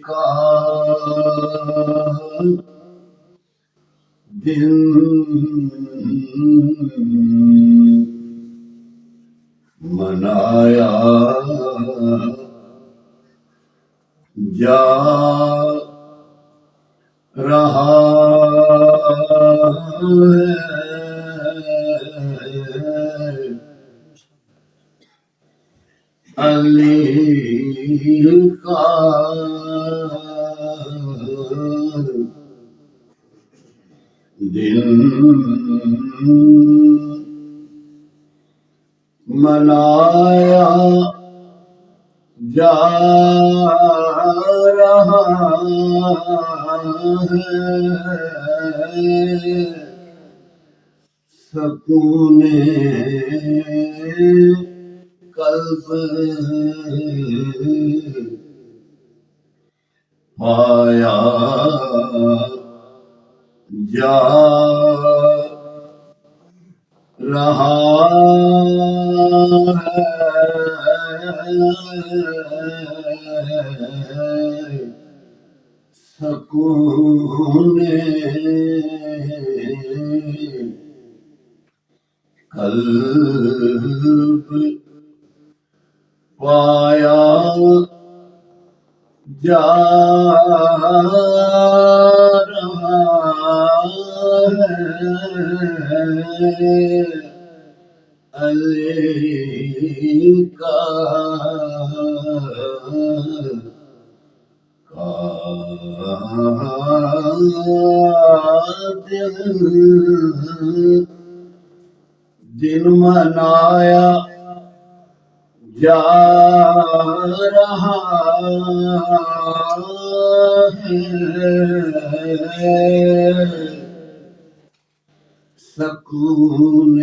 کا دن منایا جا رہا ہے، علی کا دن منایا جا رہا ہے، سکون قلب پایا جا رہا ہے، سکون قلب پایا جا رہا ہے، علی کا دن منایا جا رہا ہے، سکون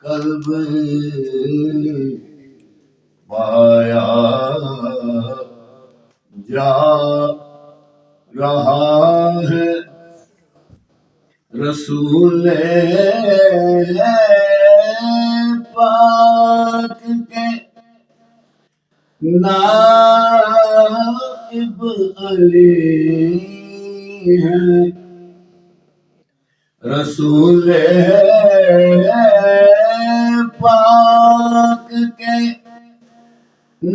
قلب پایا جا رہا ہے، رسول پاک کے نائب علی ہیں، رسول پاک کے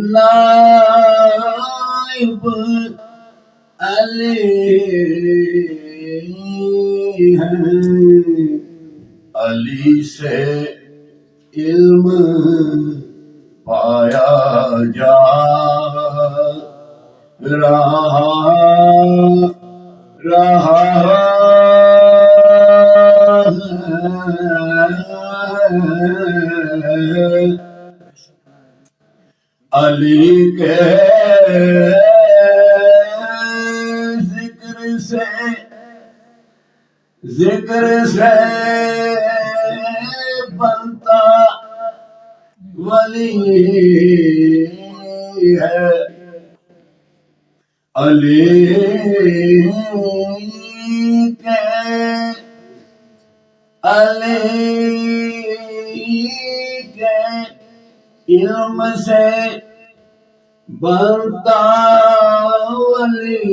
نائب علی ہیں، علی سے علم پایا جا رہا ہے، علی کے ذکر سے بنتا ولی ہے، علی کے علم سے بنتا ولی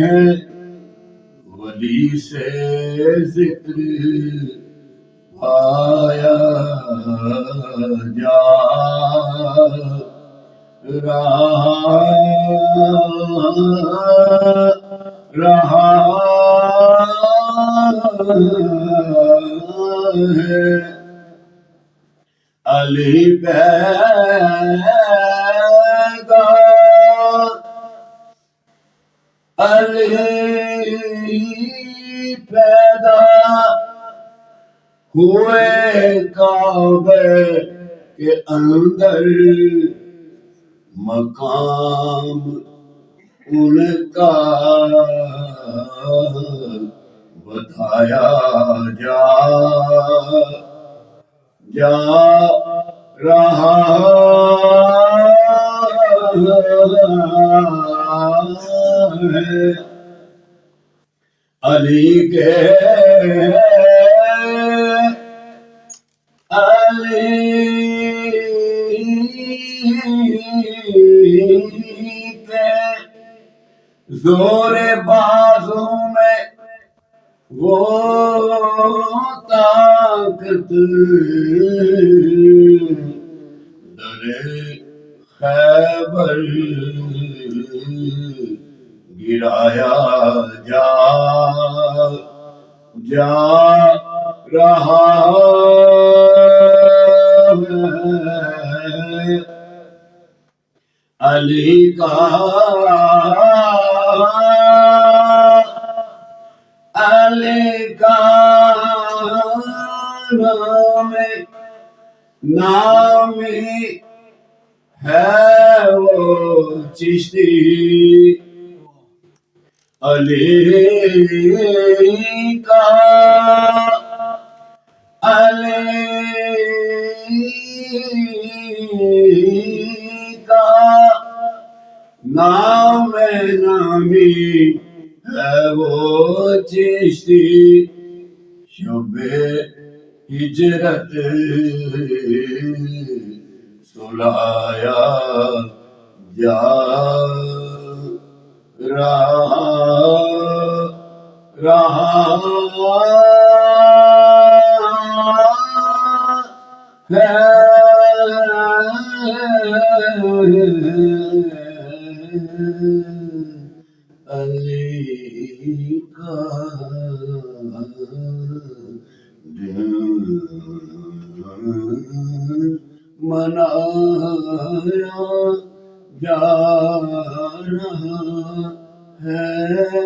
ہے، ولی سے ذکر پایا جا رہا ہے، علی پیدا ہوئے کعبے کے اندر، مقام ان کا بتایا جا رہا ہے، علی کے علی زورے بازوں میں وہ طاقت درے خیبر گرایا جا رہا ہے علی کا نامی ہے وہ چشتی علی کا نام نامی ہے وہ چشتی شب ہجرت سلایا جا رہا ہے علی کا دل منایا جا رہا ہے